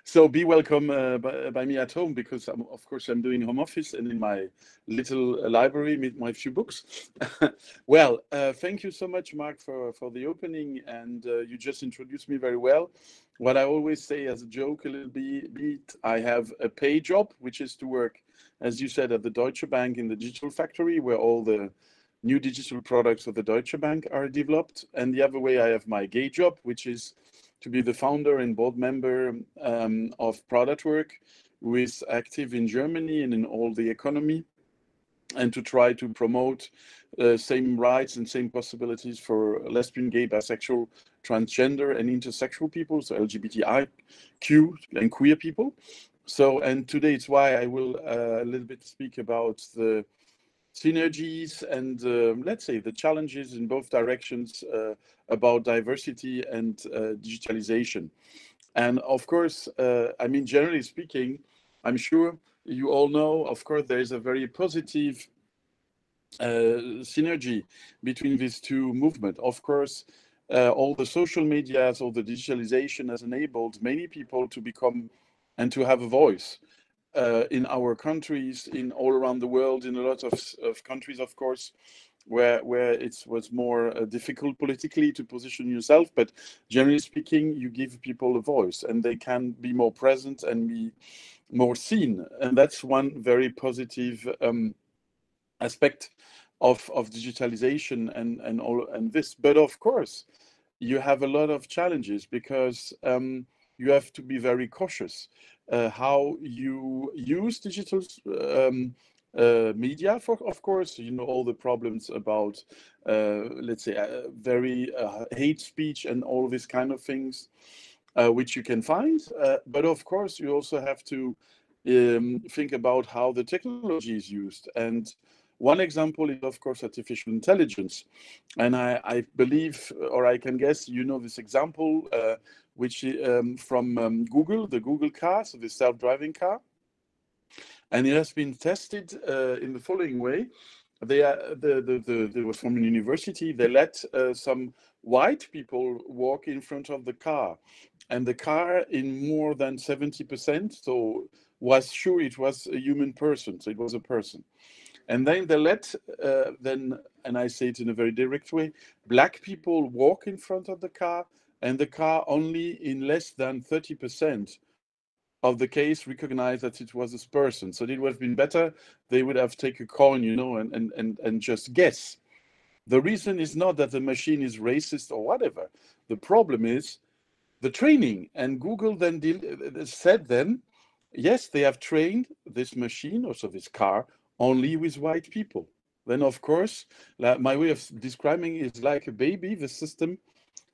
So be welcome by me at home, because of course I'm doing home office and in my little library with my few books. Well, thank you so much, Mark, for the opening, and you just introduced me very well. What I always say as a joke a little bit, I have a pay job, which is to work, as you said, at the Deutsche Bank in the digital factory, where all the new digital products of the Deutsche Bank are developed. And the other way, I have my gay job, which is to be the founder and board member of Product Work, who is active in Germany and in all the economy, and to try to promote same rights and same possibilities for lesbian, gay, bisexual, transgender, and intersexual people, so LGBTIQ and queer people. So, and today it's why I will a little bit speak about the synergies and let's say the challenges in both directions about diversity and digitalization. And of course, I mean, generally speaking, I'm sure you all know, of course, there is a very positive synergy between these two movements. Of course, all the social medias, all the digitalization has enabled many people to become and to have a voice in our countries, in all around the world, in a lot of countries, of course, where it was more difficult politically to position yourself. But generally speaking, you give people a voice and they can be more present and be more seen. And that's one very positive aspect of digitalization and all and this. But of course, you have a lot of challenges, because you have to be very cautious how you use digital media. For, of course, you know, all the problems about let's say very hate speech and all this kind of things, which you can find. But of course, you also have to think about how the technology is used. And one example is, of course, artificial intelligence. And I believe, or I can guess, you know, this example, which from Google, the Google car, so the self-driving car. And it has been tested in the following way. They were from a university. They let some white people walk in front of the car, and the car, in more than 70%, so was sure it was a human person. So it was a person. And then they let, and I say it in a very direct way, black people walk in front of the car, and the car only in less than 30% of the case recognized that it was this person. So it would have been better, they would have taken a coin, you know, and just guess. The reason is not that the machine is racist or whatever. The problem is the training. And Google then said then, yes, they have trained this machine, also this car, only with white people. Then, of course, my way of describing it is like a baby. The system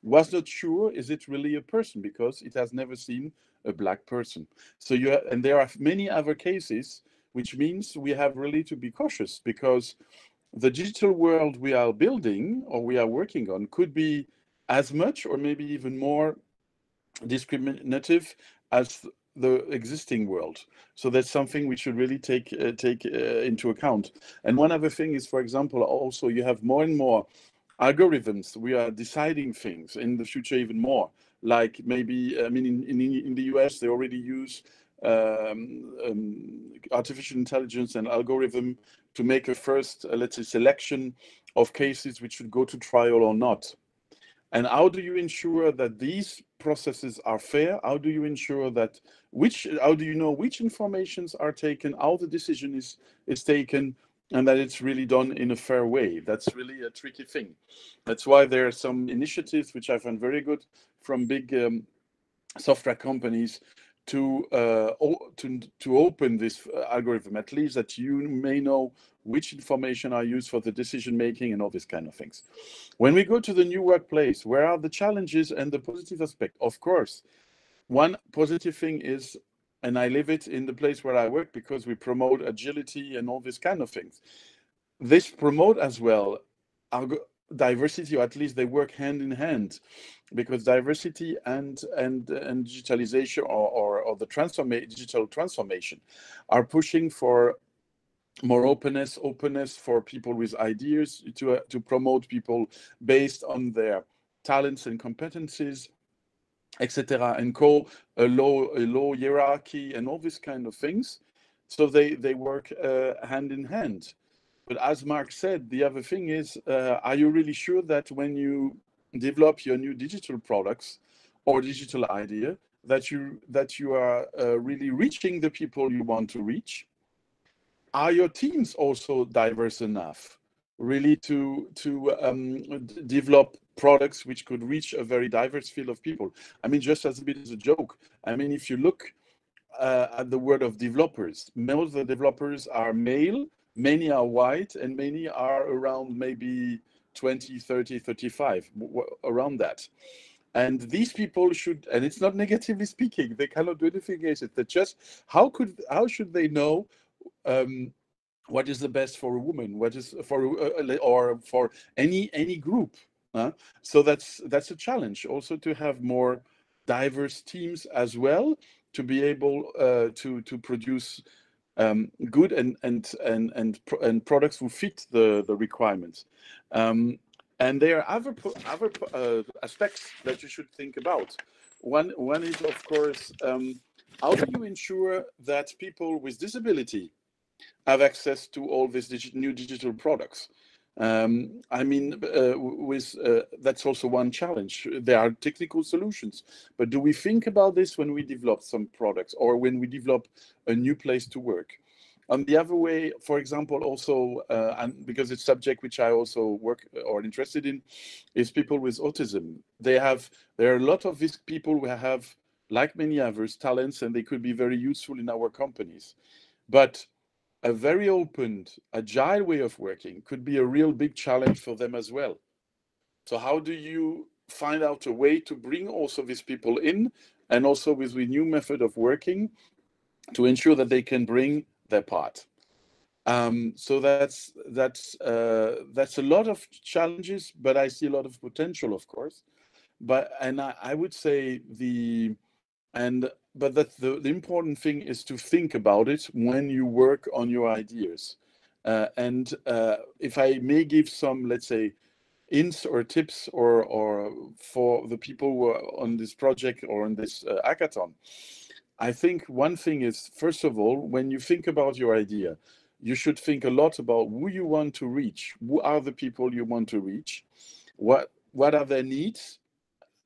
was not sure, is it really a person, because it has never seen a black person. So and there are many other cases, which means we have really to be cautious, because the digital world we are building or we are working on could be as much or maybe even more discriminative as the existing world. So that's something we should really take into account. And one other thing is, for example, also you have more and more algorithms. We are deciding things in the future even more. Like maybe, I mean, in the US, they already use artificial intelligence and algorithm to make a first, let's say, selection of cases which should go to trial or not. And how do you ensure that these processes are fair? How do you ensure that how do you know which informations are taken, how the decision is taken, and that it's really done in a fair way? That's really a tricky thing. That's why there are some initiatives which I find very good from big software companies to open this algorithm, at least that you may know which information are used for the decision making and all these kind of things. When we go to the new workplace, where are the challenges and the positive aspect? Of course, one positive thing is, and I live it in the place where I work, because we promote agility and all these kind of things. This promote as well diversity, or at least they work hand in hand, because diversity and digitalization or the digital transformation are pushing for more openness for people with ideas, to promote people based on their talents and competencies, etc., and call a low hierarchy and all these kind of things. So they work hand in hand. But as Mark said, the other thing is, are you really sure that when you develop your new digital products or digital idea, that you are really reaching the people you want to reach? Are your teams also diverse enough, really, to develop products which could reach a very diverse field of people? I mean, just as a bit as a joke, I mean, if you look at the word of developers, most of the developers are male, many are white, and many are around maybe 20, 30, 35, around that. And these people should, and it's not negatively speaking, they cannot do anything against it. They just, how should they know what is the best for a woman, what is for or for any group? So that's a challenge also, to have more diverse teams as well, to be able to produce good and products who fit the requirements. And there are other aspects that you should think about. One is, of course, how do you ensure that people with disability have access to all these new digital products? I mean, that's also one challenge. There are technical solutions, but do we think about this when we develop some products or when we develop a new place to work? On the other way, for example, also, and because it's a subject which I also work or interested in, is people with autism. There are a lot of these people who have, like many others, talents, and they could be very useful in our companies. But a very open, agile way of working could be a real big challenge for them as well. So how do you find out a way to bring also these people in, and also with the new method of working, to ensure that they can bring their part? So that's a lot of challenges, but I see a lot of potential, of course. But I would say but the important thing is to think about it when you work on your ideas. And if I may give some, let's say, hints or tips or for the people who are on this project or on this hackathon, I think one thing is, first of all, when you think about your idea, you should think a lot about who you want to reach. Who are the people you want to reach? What are their needs?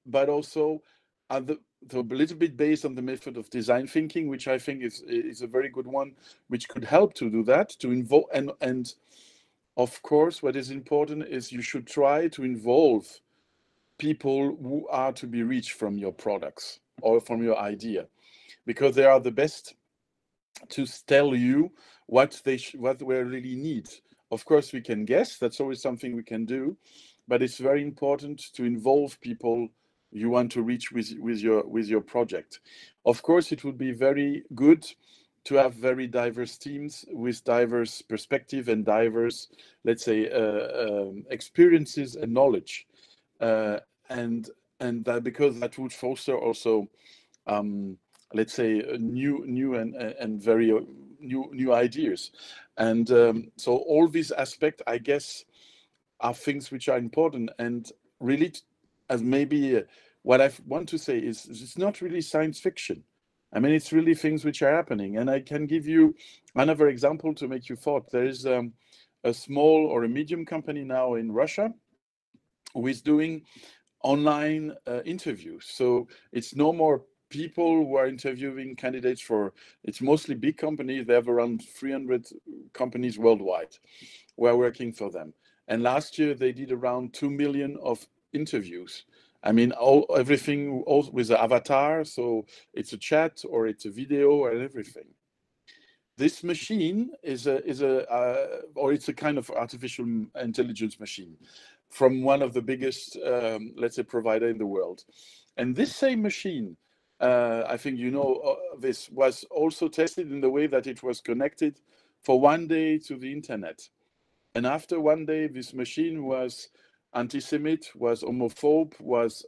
But also a little bit based on the method of design thinking, which I think is a very good one, which could help to do that, to involve. And of course, what is important is you should try to involve people who are to be reached from your products or from your idea, because they are the best to tell you what they really need. Of course, we can guess, that's always something we can do, but it's very important to involve people you want to reach with your project. Of course, it would be very good to have very diverse teams with diverse perspective and diverse, let's say, experiences and knowledge, and that, because that would foster also, let's say, new and very new ideas. And so all these aspects, I guess, are things which are important. And really, as maybe what I want to say is, it's not really science fiction. I mean, it's really things which are happening. And I can give you another example to make you thought. There is a small or a medium company now in Russia who is doing online interviews. So it's no more people who are interviewing candidates for, it's mostly big companies. They have around 300 companies worldwide who are working for them. And last year they did around 2 million of interviews. I mean, everything all with the avatar. So it's a chat or it's a video and everything. This machine is or it's a kind of artificial intelligence machine from one of the biggest, let's say, provider in the world. And this same machine, I think this was also tested in the way that it was connected for one day to the internet. And after one day, this machine was anti-Semite, was homophobe, was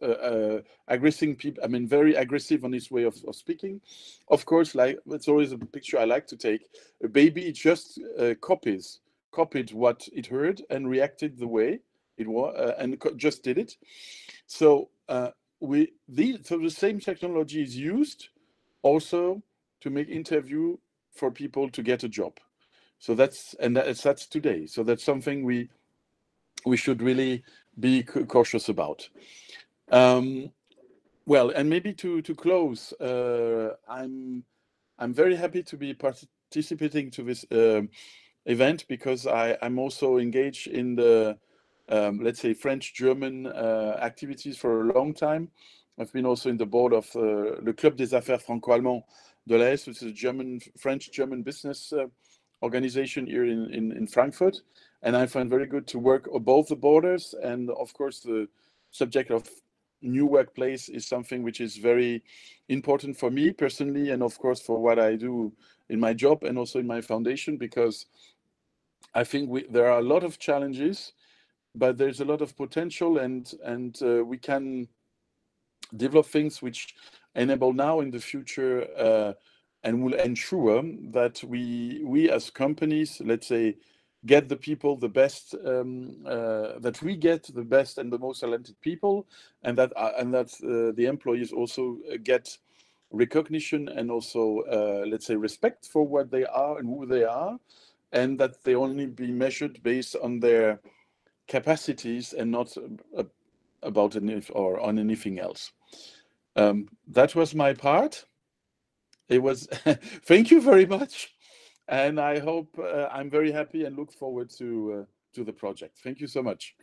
aggressing people. I mean, very aggressive on his way of speaking. Of course, like, it's always a picture I like to take. A baby just copied what it heard and reacted the way it was, and just did it. So so the same technology is used also to make interview for people to get a job. So that's today. So that's something we should really be cautious about. Well, and maybe to close, I'm very happy to be participating to this event because I'm also engaged in the let's say French-German activities for a long time. I've been also in the board of Le Club des Affaires Franco-Allemand de l'Est, which is a French-German business organization here in Frankfurt. And I find very good to work on both the borders. And of course, the subject of new workplace is something which is very important for me personally, and of course for what I do in my job and also in my foundation, because I think there are a lot of challenges, but there's a lot of potential, and we can develop things which enable now in the future and will ensure that we as companies, let's say, get the people the best, that we get the best and the most talented people, and that the employees also get recognition and also let's say respect for what they are and who they are, and that they only be measured based on their capacities and not about on anything else. That was my part. It was thank you very much, and I hope I'm very happy and look forward to the project. Thank you so much.